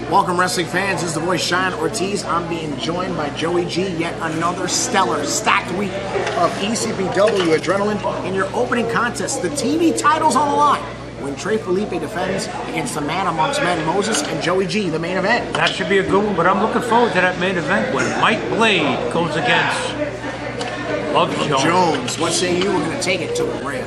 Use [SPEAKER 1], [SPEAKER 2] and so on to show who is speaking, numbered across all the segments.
[SPEAKER 1] Welcome, wrestling fans. This is the voice, Sean Ortiz. I'm being joined by Joey G. Yet another stellar, stacked week of ECPW Adrenaline. In your opening contest, the TV title's on the line when Trey Felipe defends against the man amongst men, Moses, and Joey G, the main event.
[SPEAKER 2] That should be a good one, but I'm looking forward to that main event when Mike Blade goes against Love Jones.
[SPEAKER 1] What say you? We're going to take it to the rail.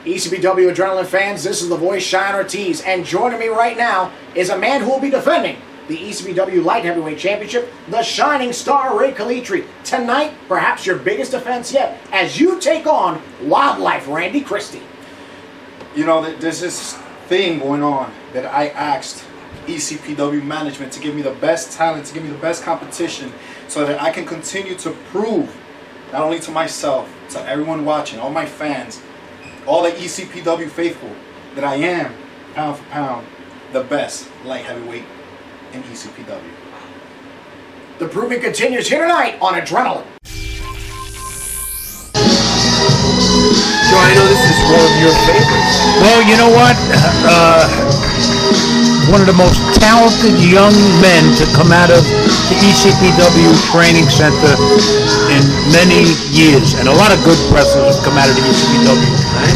[SPEAKER 1] ECPW Adrenaline fans, this is the voice, Sean Ortiz, and joining me right now is a man who will be defending the ECPW Light Heavyweight Championship, the Shining Star, Ray Calitri. Tonight, perhaps your biggest defense yet, as you take on Wildlife Randy Christie.
[SPEAKER 3] You know, there's this thing going on that I asked ECPW management to give me the best talent, to give me the best competition, so that I can continue to prove, not only to myself, to everyone watching, all my fans, all the ECPW faithful, that I am, pound for pound, the best light heavyweight in ECPW.
[SPEAKER 1] The proving continues here tonight on Adrenaline.
[SPEAKER 4] Joe, I know this is one of your favorites.
[SPEAKER 2] Well, you know what? One of the most talented young men to come out of the ECPW Training Center in many years. And a lot of good wrestlers have come out of the ECPW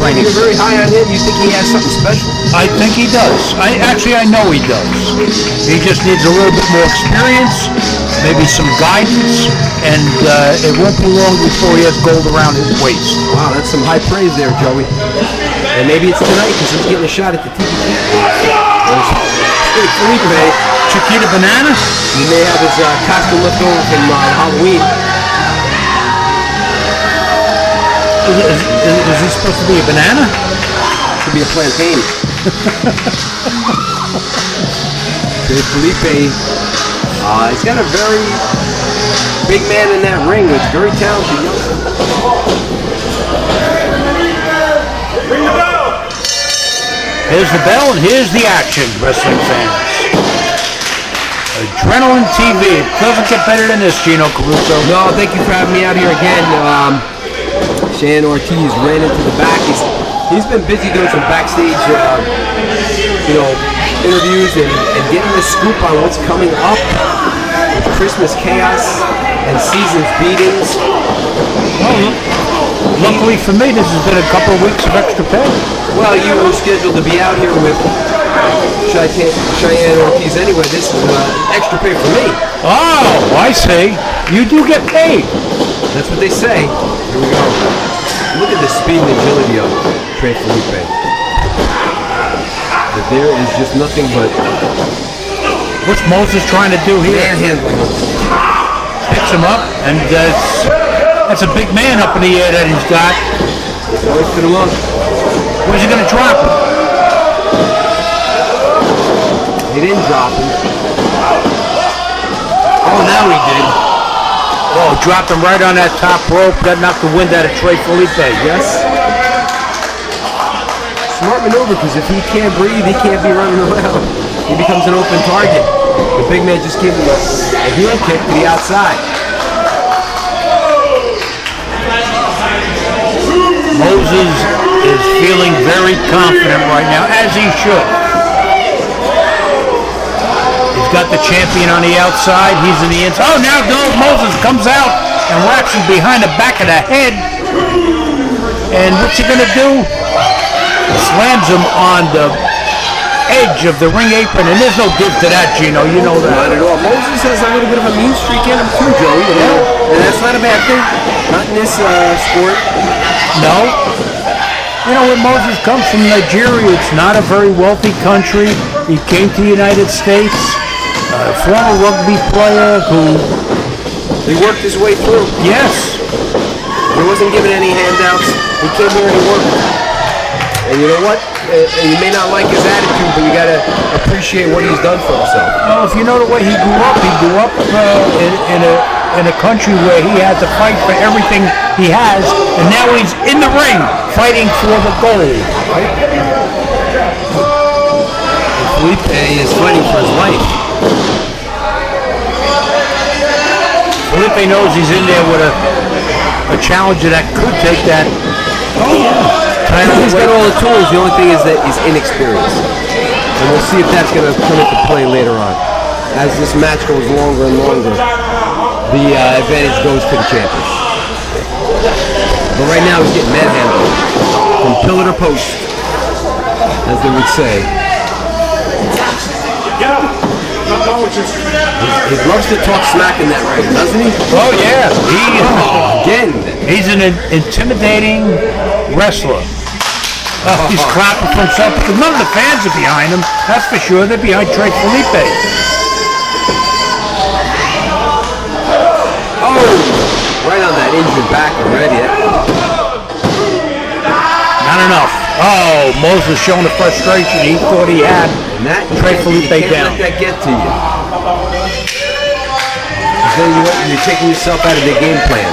[SPEAKER 2] Training Center.
[SPEAKER 4] You're very high on him. You think he has something special?
[SPEAKER 2] I think he does. I know he does. He just needs a little bit more experience, maybe some guidance, and it won't be long before he has gold around his waist.
[SPEAKER 4] Wow, that's some high praise there, Joey. And maybe it's tonight because he's getting a shot at the TBT. Felipe,
[SPEAKER 2] Chiquita Banana?
[SPEAKER 4] he may have his costume left over from Halloween.
[SPEAKER 2] Is he supposed to be a banana?
[SPEAKER 4] Could be a plantain. Felipe, he's got a very big man in that ring. It's very talented.
[SPEAKER 2] Here's the bell and here's the action, wrestling fans. Adrenaline TV. It doesn't get better than this, Gino Caruso.
[SPEAKER 4] No, thank you for having me out here again. Sean Ortiz ran into the back. He's been busy doing some backstage, interviews and getting the scoop on what's coming up with Christmas chaos and season's beatings.
[SPEAKER 2] Luckily for me, this has been a couple of weeks of extra pay.
[SPEAKER 4] Well, you were scheduled to be out here with Cheyenne Ortiz anyway. This is extra pay for me.
[SPEAKER 2] Oh, I see. You do get paid.
[SPEAKER 4] That's what they say. Here we go. Look at the speed and agility of Trey Felipe. But there is just nothing but...
[SPEAKER 2] What's Moses trying to do here?
[SPEAKER 4] Manhandling him.
[SPEAKER 2] Picks him up, and that's a big man up in the air that he's got.
[SPEAKER 4] Always to the lung.
[SPEAKER 2] Where's he going to drop him?
[SPEAKER 4] He didn't drop him. Oh, now he did.
[SPEAKER 2] Oh, dropped him right on that top rope. That knocked the wind out of Trey Felipe.
[SPEAKER 4] Yes. Smart maneuver, because if he can't breathe, he can't be running around. He becomes an open target. The big man just gave him a heel kick to the outside.
[SPEAKER 2] Moses is feeling very confident right now, as he should. He's got the champion on the outside. He's in the inside. Oh, now Moses comes out and wraps him behind the back of the head. And what's he going to do? Slams him on the edge of the ring apron, and there's no give to that, Gino. You know that.
[SPEAKER 4] Not at all. Moses has a little bit of a mean streak in him too, Joey. And that's not a bad thing. Not in this sport.
[SPEAKER 2] No. You know, when Moses comes from Nigeria, it's not a very wealthy country. He came to the United States, a former rugby player who...
[SPEAKER 4] He worked his way through.
[SPEAKER 2] Yes.
[SPEAKER 4] He wasn't given any handouts. He came here and he worked. And you know what? You may not like his attitude, but you got to appreciate what he's done for himself.
[SPEAKER 2] Well, if you know the way he grew up in a country where he had to fight for everything he has, and now he's in the ring fighting for the gold.
[SPEAKER 4] Right? Felipe is fighting for his life.
[SPEAKER 2] Felipe knows he's in there with a challenger that could take that title.
[SPEAKER 4] He's got all the tools. The only thing is that he's inexperienced. And we'll see if that's going to come into play later on. As this match goes longer and longer, the advantage goes to the champion. But right now he's getting manhandled from pillar to post, as they would say. He loves to talk smack in that ring, doesn't he?
[SPEAKER 2] Oh yeah,
[SPEAKER 4] Again.
[SPEAKER 2] he's an intimidating wrestler. He's clapping for himself because none of the fans are behind him. That's for sure. They're behind Trey Felipe.
[SPEAKER 4] Oh, right on that injured back already.
[SPEAKER 2] Not enough. Oh, Moses showing the frustration he thought he had.
[SPEAKER 4] And that
[SPEAKER 2] Trey Felipe
[SPEAKER 4] you can't
[SPEAKER 2] down.
[SPEAKER 4] let that get to you. Then you're taking yourself out of the game plan.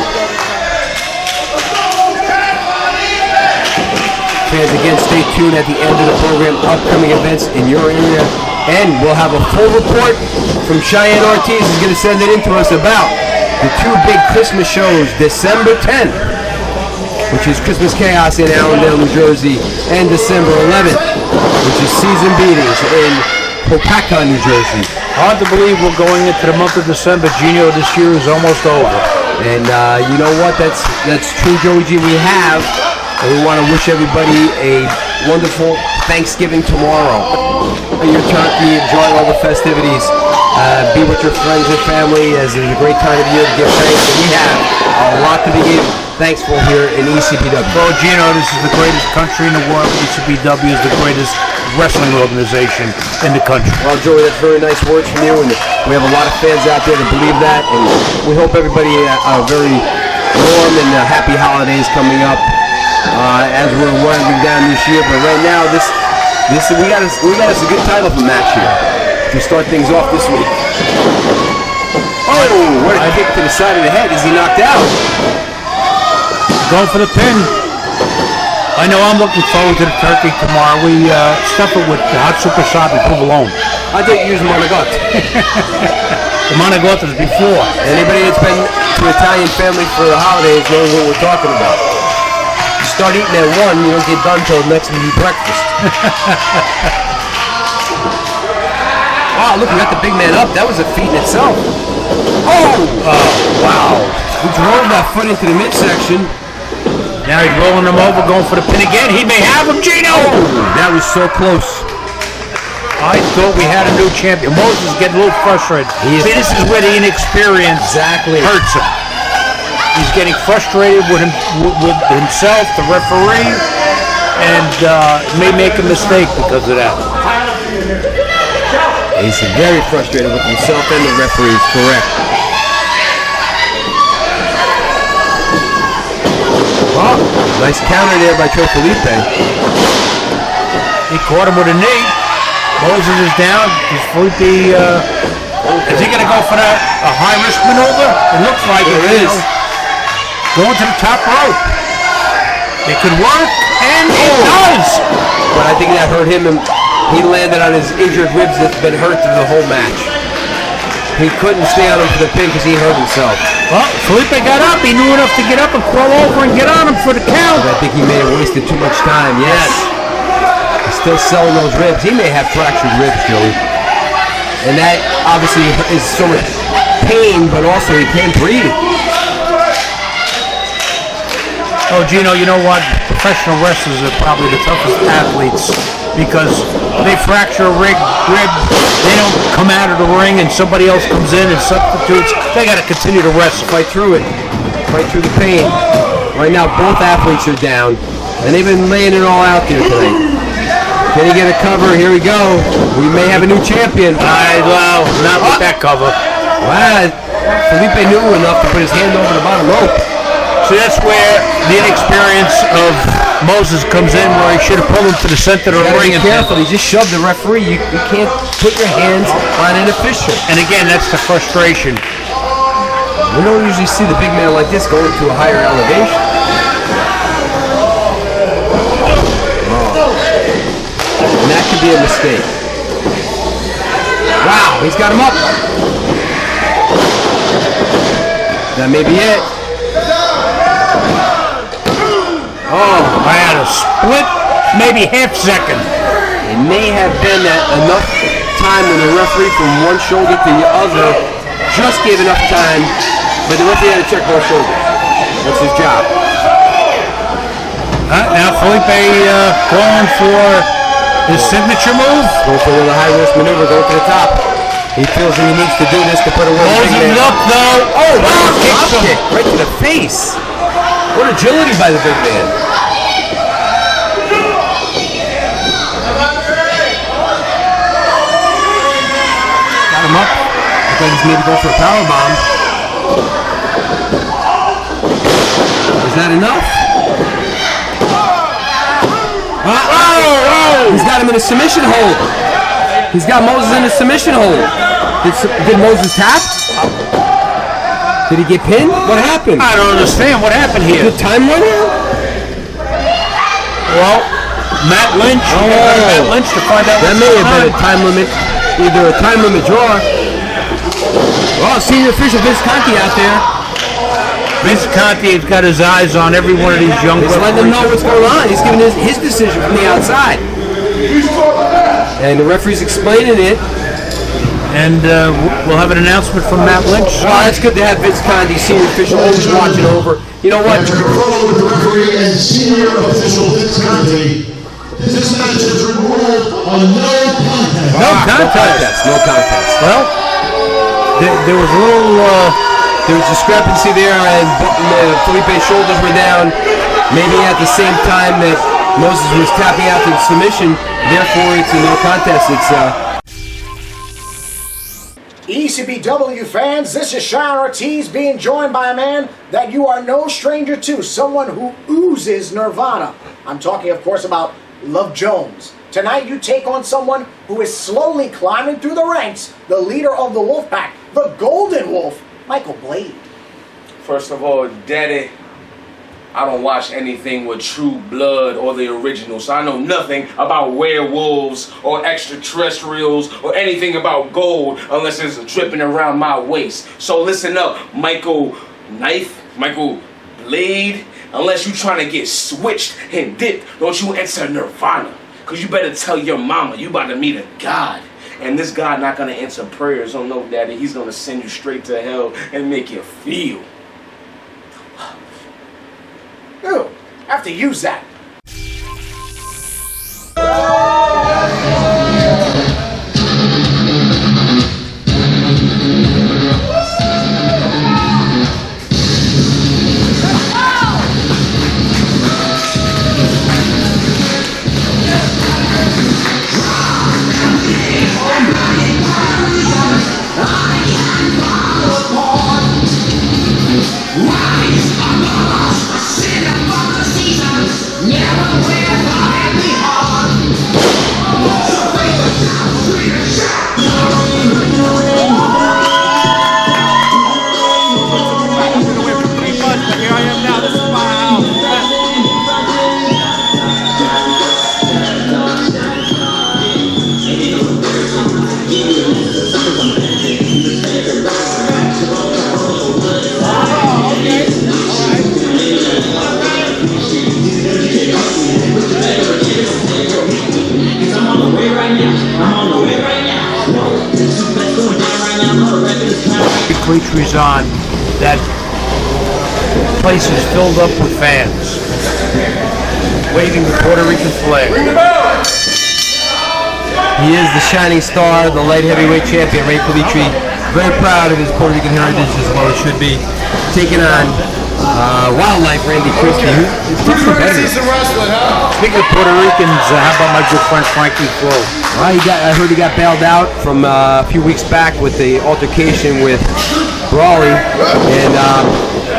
[SPEAKER 4] Fans, again, stay tuned at the end of the program. Upcoming events in your area. And we'll have a full report from Cheyenne Ortiz. He's going to send it in to us about the two big Christmas shows, December 10th, which is Christmas Chaos in Allendale, New Jersey, and December 11th, which is Season Beatings in Hopatcong, New Jersey.
[SPEAKER 2] Hard to believe we're going into the month of December. Gino, this year is almost over.
[SPEAKER 4] And you know what? That's true, Joey G. We have. And we want to wish everybody a wonderful Thanksgiving tomorrow. Your turkey, enjoy all the festivities. Be with your friends and family, as it's a great time of year to give thanks. And we have a lot to be thankful here in ECPW.
[SPEAKER 2] Well, Gino, this is the greatest country in the world. ECPW is the greatest wrestling organization in the country.
[SPEAKER 4] Well, Joey, that's very nice words from you, and we have a lot of fans out there that believe that, and we hope everybody a very warm and happy holidays coming up as we're winding down this year. But right now, we got us a good title match here to start things off this week. Oh, what a kick to the side of the head. Is he knocked out?
[SPEAKER 2] Going for the pin. I know I'm looking forward to the turkey tomorrow. We stuff it with hot super sabi provolone.
[SPEAKER 4] I thought you used Monagot.
[SPEAKER 2] The Monagot is before.
[SPEAKER 4] Anybody that's been to Italian family for the holidays knows what we're talking about. You start eating at 1, you don't get done till next breakfast. Wow, look, we got the big man up. That was a feat in itself. Oh, wow. He drove that foot into the midsection.
[SPEAKER 2] Now he's rolling him over, going for the pin again. He may have him, Gino!
[SPEAKER 4] Oh, that was so close.
[SPEAKER 2] I thought we had a new champion. Moses is getting a little frustrated. See, this is where the inexperience hurts him. He's getting frustrated with himself, the referee, and may make a mistake because of that.
[SPEAKER 4] He's very frustrated with himself and the referees, correct. Oh, nice counter there by Trey Felipe.
[SPEAKER 2] He caught him with a knee. Moses is down. Is Felipe, is he going to go for a high-risk maneuver? It looks like it is. Going to the top rope. It could work, and it does.
[SPEAKER 4] But I think that hurt him, and he landed on his injured ribs that's been hurt through the whole match. He couldn't stay on him for the pin because he hurt himself.
[SPEAKER 2] Well, Felipe got up. He knew enough to get up and crawl over and get on him for the count.
[SPEAKER 4] But I think he may have wasted too much time, yes. He's still selling those ribs. He may have fractured ribs, Joey. And that obviously is so much pain, but also he can't breathe.
[SPEAKER 2] Oh, Gino, you know what? Professional wrestlers are probably the toughest athletes because they fracture a rib, they don't come out of the ring and somebody else comes in and substitutes. They got to continue to wrestle.
[SPEAKER 4] Fight through it. Fight through the pain. Right now, both athletes are down, and they've been laying it all out there tonight. Can he get a cover? Here we go. We may have a new champion.
[SPEAKER 2] Well, not with that cover.
[SPEAKER 4] Wow, Felipe knew enough to put his hand over the bottom rope.
[SPEAKER 2] So that's where the inexperience of Moses comes in, where he should have pulled him to the center of the ring.
[SPEAKER 4] Be careful. He just shoved the referee. You can't put your hands on an official.
[SPEAKER 2] And again, that's the frustration.
[SPEAKER 4] We don't usually see the big man like this going to a higher elevation. And that could be a mistake. Wow, he's got him up. That may be it. Oh,
[SPEAKER 2] Oh, I had a split, maybe half second.
[SPEAKER 4] It may have been enough time when the referee from one shoulder to the other just gave enough time, but the referee had to check both shoulders. That's his job.
[SPEAKER 2] Now Felipe calling for his signature move.
[SPEAKER 4] Going for a high-risk maneuver, going to the top. He feels that he needs to do this to put away the big
[SPEAKER 2] Closing
[SPEAKER 4] man.
[SPEAKER 2] it up, though. Oh, wow,
[SPEAKER 4] Drop kick right to the face. What agility by the big man. Got him up. I thought he's maybe going for a power bomb. Is that enough? He's got him in a submission hold. He's got Moses in a submission hold. Did Moses tap? Did he get pinned? What happened?
[SPEAKER 2] I don't understand what happened here.
[SPEAKER 4] Did time run out?
[SPEAKER 2] Well, Matt Lynch. Matt Lynch to find out.
[SPEAKER 4] That may have been a time limit, either a time limit draw. Well, senior official Vince Conti out there.
[SPEAKER 2] Vince Conti has got his eyes on every one of these young
[SPEAKER 4] He's letting them know what's going on. He's giving his decision from the outside. And the referee's explaining it.
[SPEAKER 2] And we'll have an announcement from Matt Lynch.
[SPEAKER 4] Well, it's good to have Vince Conti, senior official, always watching over. You know what?
[SPEAKER 5] After control with the referee and senior official Vince Conti, this match is ruled on no contest.
[SPEAKER 2] No contest.
[SPEAKER 4] No contest.
[SPEAKER 2] Well, there was a little...
[SPEAKER 4] There was discrepancy there, and Felipe's shoulders were down. Maybe at the same time that Moses was tapping out to the submission. Therefore, it's a no contest.
[SPEAKER 1] ECPW fans, this is Sean Ortiz being joined by a man that you are no stranger to, someone who oozes nirvana. I'm talking, of course, about Love Jones. Tonight you take on someone who is slowly climbing through the ranks, the leader of the Wolfpack, the Golden Wolf, Michael Blade.
[SPEAKER 6] First of all, Daddy, I don't watch anything with True Blood or the original, so I know nothing about werewolves or extraterrestrials or anything about gold unless it's dripping around my waist. So listen up, Michael Blade, unless you trying to get switched and dipped, don't you enter Nirvana. Cause you better tell your mama you about to meet a God. And this God not gonna answer prayers. Oh no, Daddy, he's gonna send you straight to hell and make you feel.
[SPEAKER 1] Ew, I have to use that.
[SPEAKER 2] Creatures on, that place is filled up with fans waving the Puerto Rican flag.
[SPEAKER 4] He is the shining star, the light heavyweight champion, Ray Pelitri. Very proud of his Puerto Rican heritage, as well as should be. Taking on wildlife Randy Christie.
[SPEAKER 2] Speaking of Puerto Ricans, how about my good friend Frankie Flo?
[SPEAKER 4] Well, I heard he got bailed out from a few weeks back with the altercation with Brawley, and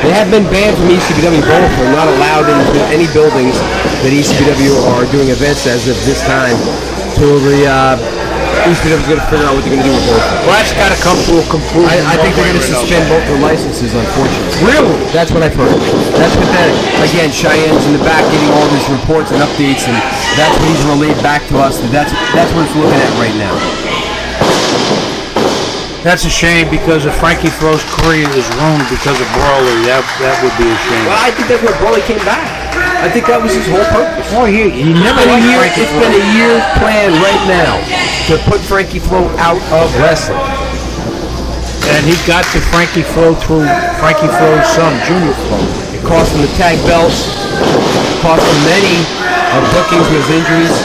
[SPEAKER 4] they have been banned from ECPW. Both are not allowed into any buildings that ECPW are doing events as of this time. So the ECPW is going to figure out what they're going to do with both.
[SPEAKER 2] Well, that's got to come to a conclusion.
[SPEAKER 4] I think they're going to suspend both their licenses, unfortunately.
[SPEAKER 2] Really?
[SPEAKER 4] That's what I've heard. That's pathetic. Again, Cheyenne's in the back getting all these reports and updates, and that's what he's relayed back to us. That's what it's looking at right now.
[SPEAKER 2] That's a shame, because if Frankie Flo's career is ruined because of Brawley, that would be a shame.
[SPEAKER 4] Well, I think that's where Brawley came back. I think that was his whole purpose.
[SPEAKER 2] Oh, he never liked Frankie
[SPEAKER 4] It's
[SPEAKER 2] Flo.
[SPEAKER 4] been a year's plan right now to put Frankie Flo out of wrestling.
[SPEAKER 2] And he got to Frankie Flo through Frankie Flo's son, Junior Flo.
[SPEAKER 4] It cost him the tag belts. It cost him many bookings with his injuries.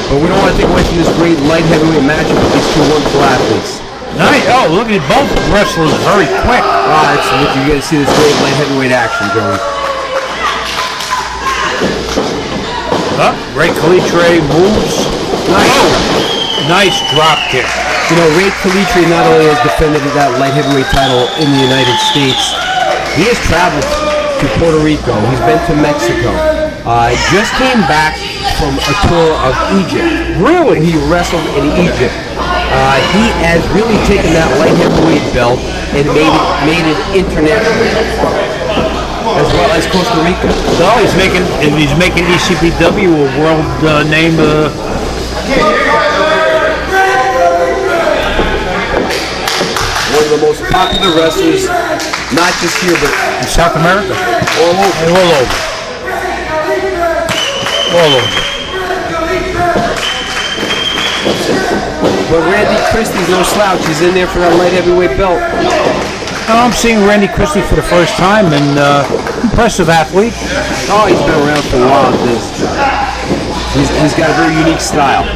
[SPEAKER 4] But we don't want to take away from this great light heavyweight matchup with these two wonderful athletes.
[SPEAKER 2] Nice. Oh, look at both wrestlers very quick.
[SPEAKER 4] It's you're going to see this great light heavyweight action, Joey.
[SPEAKER 2] Ray Calitre moves. Nice drop kick.
[SPEAKER 4] You know, Ray Calitre not only has defended that light heavyweight title in the United States, he has traveled to Puerto Rico. He's been to Mexico. He just came back from a tour of Egypt. Really? He wrestled in Egypt. He has really taken that light heavyweight belt and made it international, as well as Costa Rica.
[SPEAKER 2] So he's making ECPW a world name.
[SPEAKER 4] One of the most popular wrestlers, not just here, but
[SPEAKER 2] In South America?
[SPEAKER 4] all over.
[SPEAKER 2] All over.
[SPEAKER 4] But Randy Christie's no slouch. He's in there for that light heavyweight belt.
[SPEAKER 2] I'm seeing Randy Christie for the first time, and impressive athlete.
[SPEAKER 4] Oh, he's been around for a while. He's got a very unique style.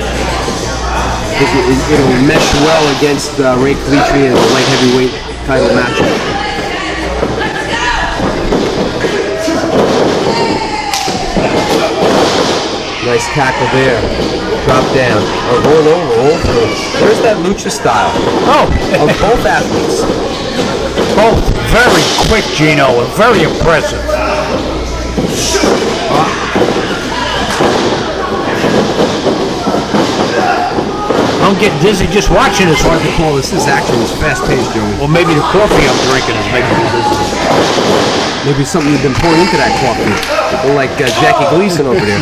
[SPEAKER 4] It'll mesh well against Ray Calitre in the light heavyweight title matchup. Nice tackle there. Drop down. Roll over. There's that lucha style. Of both athletes.
[SPEAKER 2] Both very quick, Gino, and very impressive. I'm getting dizzy just watching this one.
[SPEAKER 4] Hard to call this. This action is fast-paced, Joey.
[SPEAKER 2] Well, maybe the coffee I'm drinking is making me dizzy.
[SPEAKER 4] Maybe something you've been pouring into that coffee. Like Jackie Gleason over there.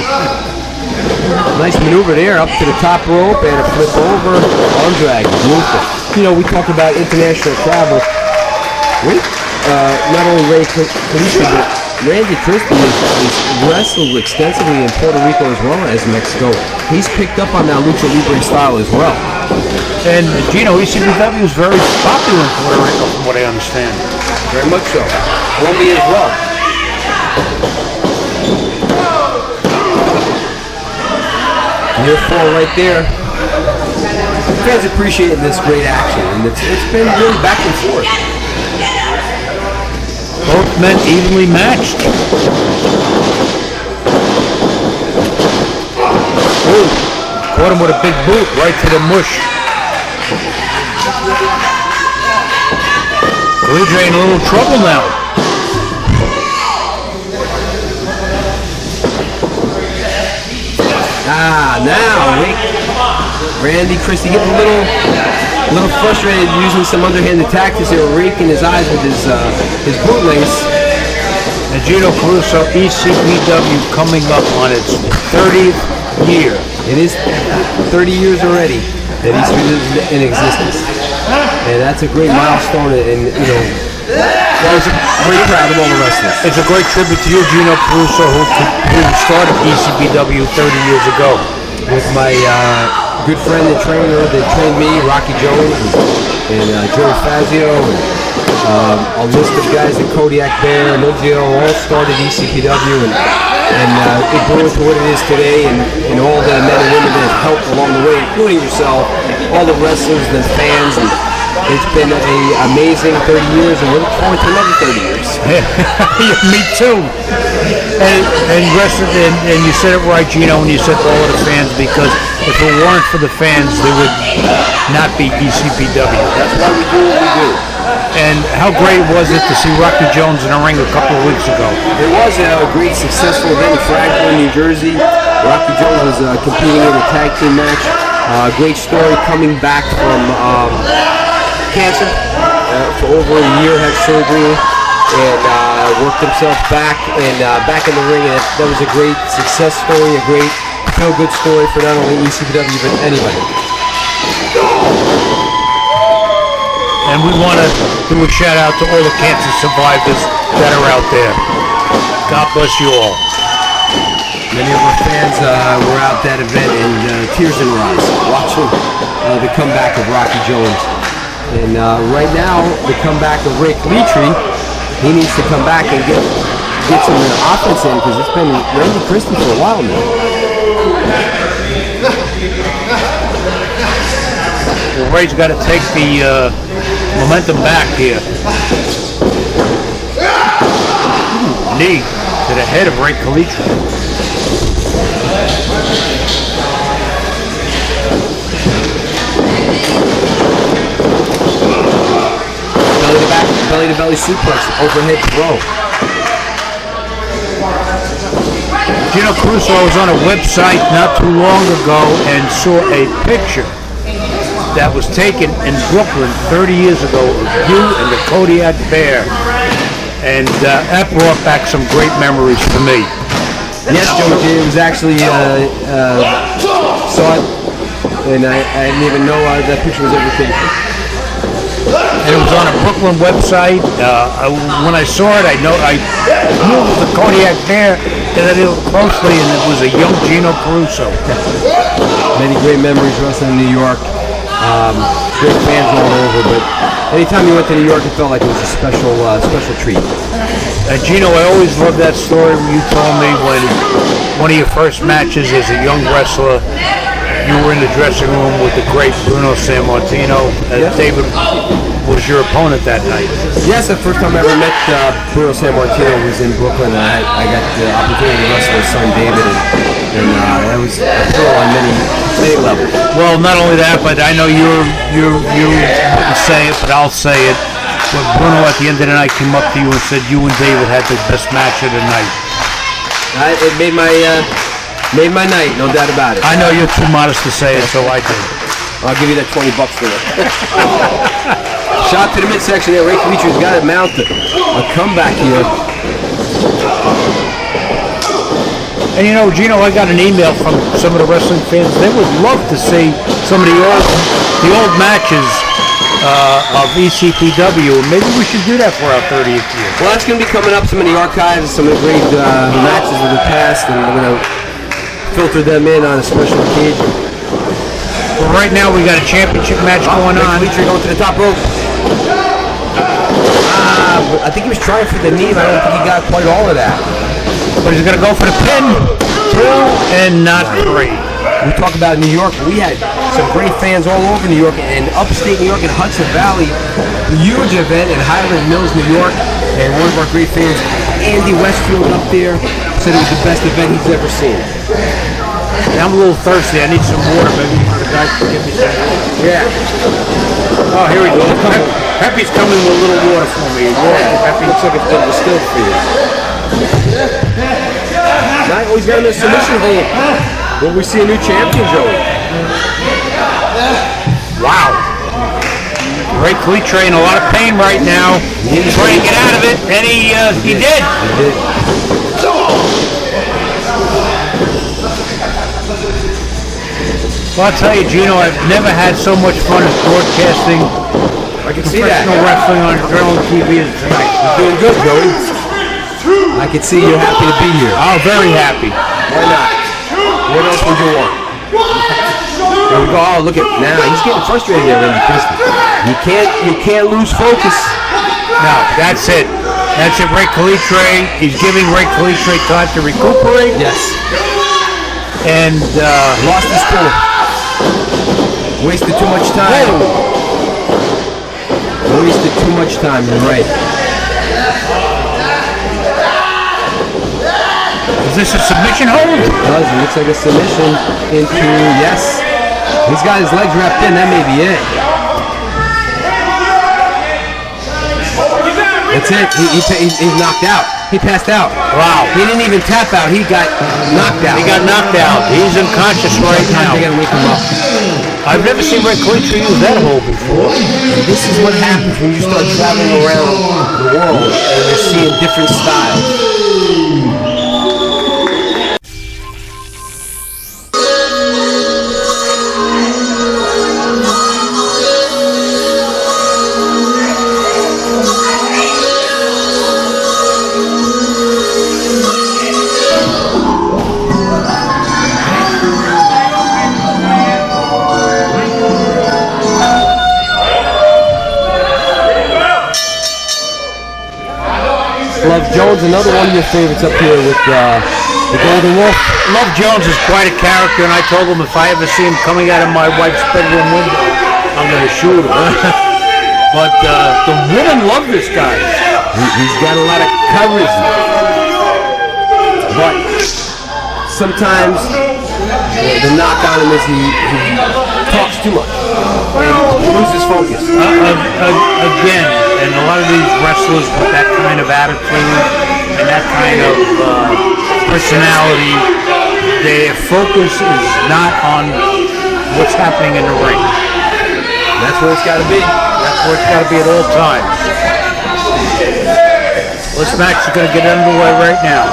[SPEAKER 4] Nice maneuver there, up to the top rope and a flip over, arm drag, beautiful. You know, we talked about international travel. Not only Ray Calitre, but Randy Christie is wrestled extensively in Puerto Rico as well as Mexico. He's picked up on that lucha libre style as well.
[SPEAKER 2] And Gino, ECPW is very popular in Puerto Rico, from what I understand.
[SPEAKER 4] Very much so. Colombia as well. Near fall right there. Fans appreciating this great action, and it's been really back and forth.
[SPEAKER 2] Both men evenly matched. Ooh, caught him with a big boot right to the mush. Calitre in a little trouble now.
[SPEAKER 4] Now Randy Christie getting a little frustrated using some underhanded tactics here, raking his eyes with his bootlace.
[SPEAKER 2] And Gino Caruso, ECPW coming up on its 30th year.
[SPEAKER 4] It is 30 years already that ECPW is in existence, and that's a great milestone. And you know, very proud of all the wrestlers.
[SPEAKER 2] It's a great tribute to you, Gino Caruso, who started ECPW 30 years ago.
[SPEAKER 4] With my good friend and trainer that trained me, Rocky Jones, and Joe Fazio, and a list of guys at Kodiak Bear and Nugio all started ECPW, and it grew into what it is today, and all the men and women that have helped along the way, including yourself, all the wrestlers, the fans, and it's been an amazing 30 years, and we look forward to another 30 years.
[SPEAKER 2] Me too. And you said it right, Gino, when you said all of the fans, because if it weren't for the fans, there would not be ECPW.
[SPEAKER 4] That's why we do what we do.
[SPEAKER 2] And how great was it to see Rocky Jones in the ring a couple of weeks ago?
[SPEAKER 4] It was a great, successful event in Franklin, New Jersey. Rocky Jones was competing in a tag team match. Great story, coming back from cancer for over a year, had surgery, and worked himself back in the ring. And that was a great success story, a great feel-good story for not only ECPW but anybody.
[SPEAKER 2] And we want to do a shout out to all the cancer survivors that are out there. God bless you all.
[SPEAKER 4] Many of our fans were out that event and tears in their eyes watching the comeback of Rocky Jones. And right now, the comeback of Rick Leetry, he needs to come back and get some offense in because it's been Randy Christie for a while now.
[SPEAKER 2] Well, Ray's got to take the momentum back here. Knee to the head of Ray Kalitri.
[SPEAKER 4] Belly to back, belly to belly suplex, overhead throw.
[SPEAKER 2] Gino Caruso was on a website not too long ago and saw a picture that was taken in Brooklyn 30 years ago of you and the Kodiak Bear. And that brought back some great memories for me.
[SPEAKER 4] Yes, Joe, it was actually, saw it, and I didn't even know that picture was ever taken.
[SPEAKER 2] And it was on a Brooklyn website. When I saw it, I knew it was the Kodiak Bear, and I looked closely, and it was a young Gino Caruso.
[SPEAKER 4] Many great memories wrestling in New York. Great fans all over, but anytime you went to New York, it felt like it was a special treat.
[SPEAKER 2] Gino, I always loved that story when you told me when one of your first matches as a young wrestler, you were in the dressing room with the great Bruno Sammartino.
[SPEAKER 4] Yes.
[SPEAKER 2] David was your opponent that night.
[SPEAKER 4] Yes, the first time I ever met Bruno Sammartino was in Brooklyn. I got the opportunity to wrestle his son David, and that was a thrill on many levels.
[SPEAKER 2] Well, not only that, but I know you wouldn't say it, but I'll say it. When Bruno at the end of the night came up to you and said you and David had the best match of the night.
[SPEAKER 4] It made my night, no doubt about it.
[SPEAKER 2] I know you're too modest to say it, so I did.
[SPEAKER 4] I'll give you that $20 for it. Shot to the midsection there. Ray Kalitri's got it mounted. A comeback here.
[SPEAKER 2] And you know, Gino, I got an email from some of the wrestling fans. They would love to see some of the old matches of ECPW. Maybe we should do that for our 30th year.
[SPEAKER 4] Well, that's going to be coming up. Some of the archives, some of the great matches of the past, and we're going to filter them in on a special occasion.
[SPEAKER 2] Well, right now we got a championship match going on.
[SPEAKER 4] Leetry going to the top rope. I think he was trying for the knee, but I don't think he got quite all of that.
[SPEAKER 2] But he's going to go for the pin. 2 and not 3.
[SPEAKER 4] We talk about New York. We had some great fans all over New York and upstate New York and Hudson Valley. Huge event in Highland Mills, New York. And one of our great fans, Andy Westfield, up there, said it was the best event he's ever seen.
[SPEAKER 2] I'm a little thirsty. I need some water. Maybe the guys can give me some water.
[SPEAKER 4] Yeah.
[SPEAKER 2] Oh, here we go. Peppy's coming with a little water for me.
[SPEAKER 4] Peppy looks like it's been distilled for you. Now he's got a submission hold. Will we see a new champion, Joey?
[SPEAKER 2] Wow. Ray Kalitri in a lot of pain right now. He's trying to get out of it, and he did.
[SPEAKER 4] He did.
[SPEAKER 2] Well, I'll tell you, Gino, I've never had so much fun as broadcasting
[SPEAKER 4] I can see that.
[SPEAKER 2] professional wrestling on Adrenaline TV as tonight.
[SPEAKER 4] You're doing good, Joey. I can see you're happy to be here.
[SPEAKER 2] Oh, very happy.
[SPEAKER 4] Why not? What else would you want? There we go. Oh, look at now. He's getting frustrated there, Randy Christie. You can't lose focus.
[SPEAKER 2] No, that's it. That's it, Ray Kalitri. He's giving Ray Kalitri time to recuperate.
[SPEAKER 4] Yes.
[SPEAKER 2] And
[SPEAKER 4] Lost his cool. Wasted too much time. Wasted too much time. You're right.
[SPEAKER 2] Is this a submission hold?
[SPEAKER 4] It does. It looks like a submission into, yes. He's got his legs wrapped in. That may be it. That's it. He's knocked out. He passed out.
[SPEAKER 2] Wow.
[SPEAKER 4] He didn't even tap out. He got knocked out.
[SPEAKER 2] He got knocked out. He's unconscious right now.
[SPEAKER 4] They gotta wake him up.
[SPEAKER 2] I've never seen Ray Kalitri use that hold before.
[SPEAKER 4] And this is what happens when you start traveling around the world and you're seeing different styles. Love Jones, another one of your favorites up here with the Golden Wolf.
[SPEAKER 2] Love Jones is quite a character, and I told him if I ever see him coming out of my wife's bedroom window, I'm going to shoot him. But the women love this guy.
[SPEAKER 4] He's got a lot of charisma. But sometimes the knock on him is he talks too much. He loses focus.
[SPEAKER 2] Again, and a lot of these wrestlers with that kind of attitude and that kind of personality, their focus is not on what's happening in the ring.
[SPEAKER 4] That's where it's got to be.
[SPEAKER 2] That's where it's got to be at all times. This match is going to get underway right now.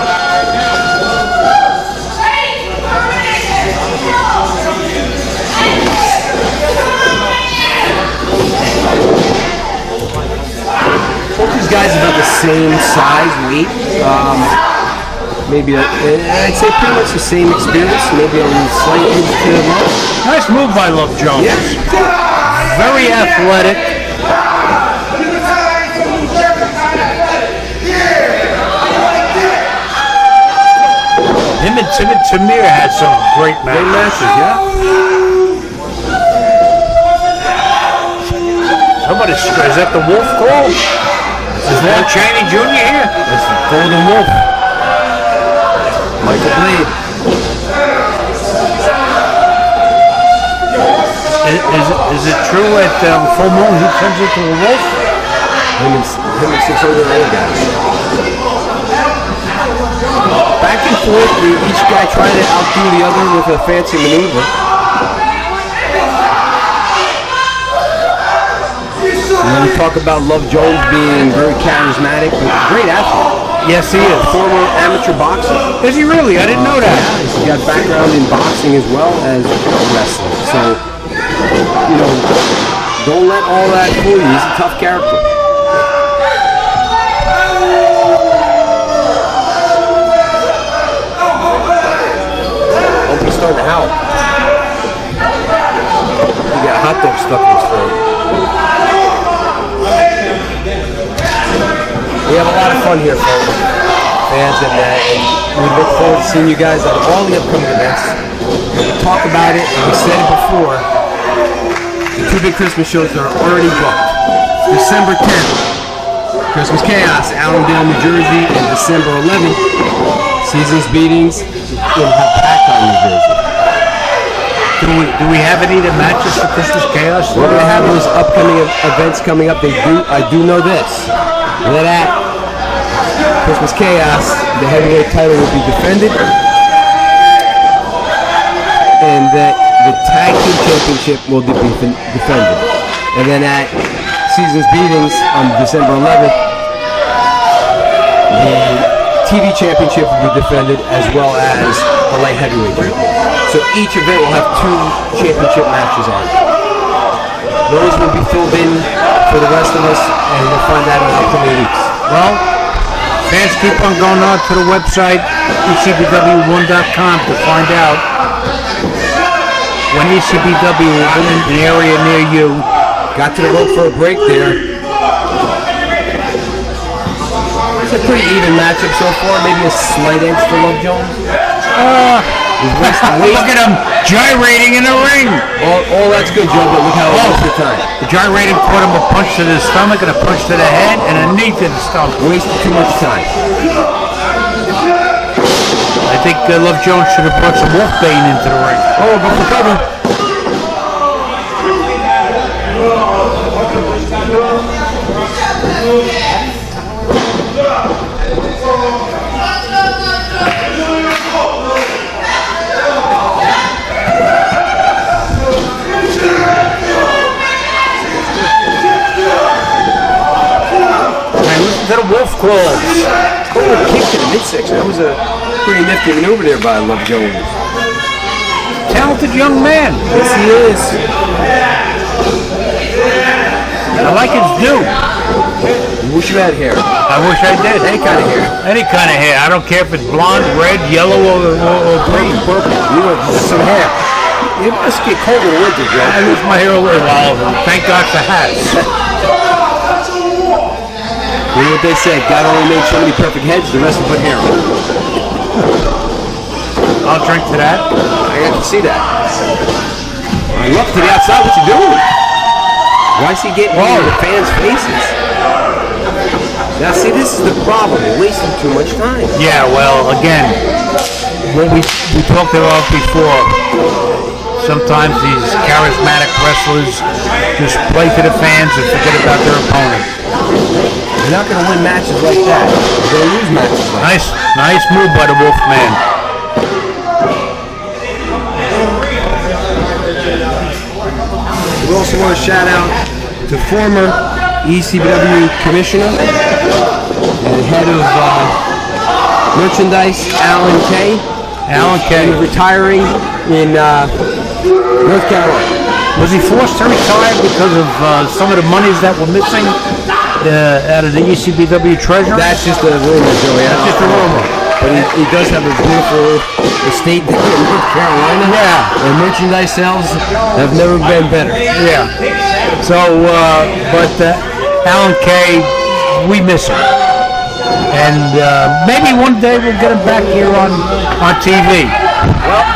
[SPEAKER 4] Both these guys are about the same size, weight. Maybe I'd say pretty much the same experience. Maybe a little slight edge to Love.
[SPEAKER 2] Nice move by Love Jones.
[SPEAKER 4] Yeah.
[SPEAKER 2] Very athletic. Him and Tamir had some great matches.
[SPEAKER 4] Great matches, yeah.
[SPEAKER 2] Somebody, is that the Wolf call? Is Lon Chaney Jr. here?
[SPEAKER 4] That's the Golden Wolf. Michael Blade.
[SPEAKER 2] Is it true at full moon he turns into a wolf?
[SPEAKER 4] Him and 6 other guys. Back and forth, each guy trying to outdo the other with a fancy maneuver. And then we talk about Love Jones being very charismatic, but a great athlete.
[SPEAKER 2] Yes, he is.
[SPEAKER 4] Former amateur boxer.
[SPEAKER 2] Is he really? I didn't know that.
[SPEAKER 4] Yeah, he's got background in boxing as well as wrestling. So, you know, don't let all that fool you. He's a tough character. He's starting to howl. He got a hot dog stuck in his throat. We have a lot of fun here, folks, fans, and we look forward to seeing you guys at all the upcoming events. We talk about it, and we said it before. The 2 big Christmas shows are already booked. December 10th, Christmas Chaos, Allendale, New Jersey, and December 11th, Seasons Beatings in Packard, New Jersey.
[SPEAKER 2] Do we have any that matches for Christmas Chaos?
[SPEAKER 4] We're going to have those upcoming events coming up. I do know this. That at Christmas Chaos, the heavyweight title will be defended, and that the tag team championship will be defended. And then at Seasons Beatings on December 11th, the TV championship will be defended as well as the light heavyweight title. So each event will have 2 championship matches on it. Those will be filled in for the rest of us, and we'll find out in the upcoming weeks.
[SPEAKER 2] Well, fans keep on going on to the website, ECPW1.com, to find out when ECPW will be in the area near you.
[SPEAKER 4] Got to the rope for a break there. It's a pretty even matchup so far, maybe a slight edge to Love Jones.
[SPEAKER 2] Look at him gyrating in the ring.
[SPEAKER 4] All that's good, Joe, but look how it wasted time.
[SPEAKER 2] The gyrating caught him a punch to the stomach and a punch to the head and a knee to the stomach.
[SPEAKER 4] Wasted too much time.
[SPEAKER 2] I think Love Jones should have brought some Wolfbane into the ring.
[SPEAKER 4] Oh, go for cover.
[SPEAKER 2] To the wolf claws.
[SPEAKER 4] Forward kick to the midsection. That was a pretty nifty maneuver there by Love Jones.
[SPEAKER 2] Talented young man.
[SPEAKER 4] Yes, he is.
[SPEAKER 2] I like his do.
[SPEAKER 4] You wish you had hair.
[SPEAKER 2] I wish I did.
[SPEAKER 4] Any kind of hair.
[SPEAKER 2] Any kind of hair. I don't care if it's blonde, red, yellow, or green.
[SPEAKER 4] Purple. You want some hair. It must get cold in the winter, Joe.
[SPEAKER 2] I lose my hair a little while. Thank God for hats.
[SPEAKER 4] You know what they said? God only made so many perfect heads, the rest will put hair on.
[SPEAKER 2] I'll drink to that.
[SPEAKER 4] I got to see that. I look to the outside. What you doing? Why is he getting into the fans' faces? Now, see, this is the problem. We're wasting too much time.
[SPEAKER 2] Yeah, well, again, what we talked about before, sometimes these charismatic wrestlers just play to the fans and forget about their opponent.
[SPEAKER 4] You're not going to win matches like that. You're going to lose matches like that.
[SPEAKER 2] Nice move by the Wolfman.
[SPEAKER 4] We also want to shout out to former ECPW commissioner and head of merchandise, Alan Kay.
[SPEAKER 2] Alan Kay.
[SPEAKER 4] He's retiring in North Carolina.
[SPEAKER 2] Was he forced to retire because of some of the monies that were missing out of the ECPW treasury?
[SPEAKER 4] That's just a rumor, Joey.
[SPEAKER 2] That's just a rumor.
[SPEAKER 4] But he does have a beautiful estate down in North Carolina.
[SPEAKER 2] Yeah.
[SPEAKER 4] And merchandise sales have never been better.
[SPEAKER 2] Yeah. So, but Alan Kay, we miss him. And maybe one day we'll get him back here on TV.
[SPEAKER 4] Well,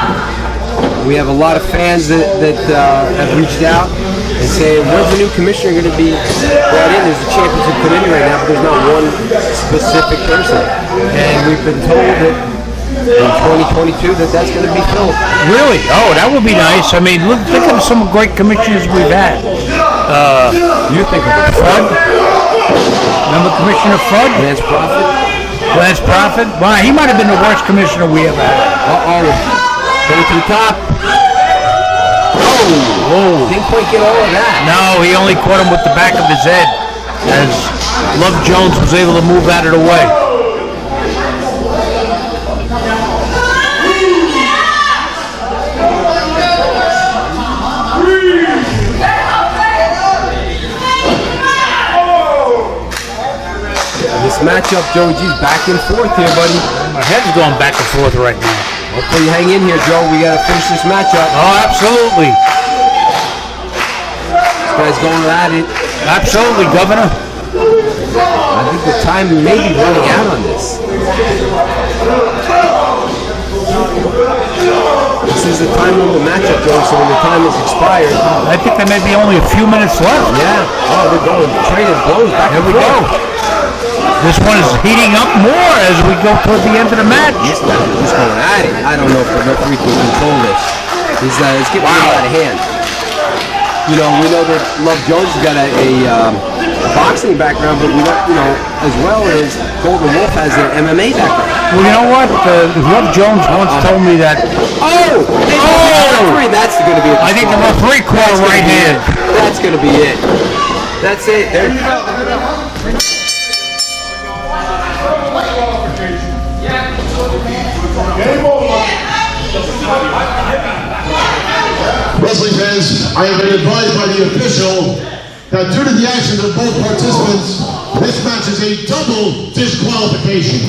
[SPEAKER 4] we have a lot of fans that have reached out and say, when's the new commissioner going to be brought in? There's a championship committee right now, but there's not one specific person. And we've been told that in 2022 that's going to be filled.
[SPEAKER 2] Really? Oh, that would be nice. I mean, look, think of some great commissioners we've had.
[SPEAKER 4] You think of it?
[SPEAKER 2] Fudd? Remember Commissioner Fudd?
[SPEAKER 4] Lance Prophet?
[SPEAKER 2] Lance Prophet? Wow, he might have been the worst commissioner we ever had.
[SPEAKER 4] Uh-oh. Going to the top.
[SPEAKER 2] Whoa.
[SPEAKER 4] Didn't quite get all of that.
[SPEAKER 2] No, he only caught him with the back of his head as Love Jones was able to move out of the way.
[SPEAKER 4] This matchup, Joe G's back and forth here, buddy.
[SPEAKER 2] My head's going back and forth right now.
[SPEAKER 4] Hopefully you hang in here, Joe. We got to finish this matchup.
[SPEAKER 2] Oh, absolutely.
[SPEAKER 4] This guy's going at it.
[SPEAKER 2] Absolutely, Governor.
[SPEAKER 4] I think the time may be running out on this. This is the time of the matchup, Joe, so when the time is expired.
[SPEAKER 2] I think there may be only a few minutes left.
[SPEAKER 4] Yeah. Oh, they're going trading blows back
[SPEAKER 2] Here
[SPEAKER 4] and
[SPEAKER 2] we
[SPEAKER 4] forth.
[SPEAKER 2] go. This one is heating up more as we go toward the end of the match.
[SPEAKER 4] This guy is just going at it. I don't know if the referee can control this. It's getting out of hand. You know, we know that Love Jones has got a boxing background, but we don't, as well as Golden Wolf has an MMA background.
[SPEAKER 2] Well, you know what? Love Jones once told me that.
[SPEAKER 4] Referee, that's going to be.
[SPEAKER 2] I think the referee caught a right hand.
[SPEAKER 4] That's going to be it. That's it. There.
[SPEAKER 5] Wrestling fans, I have been advised by the official that due to the actions of both participants, this match is a double disqualification.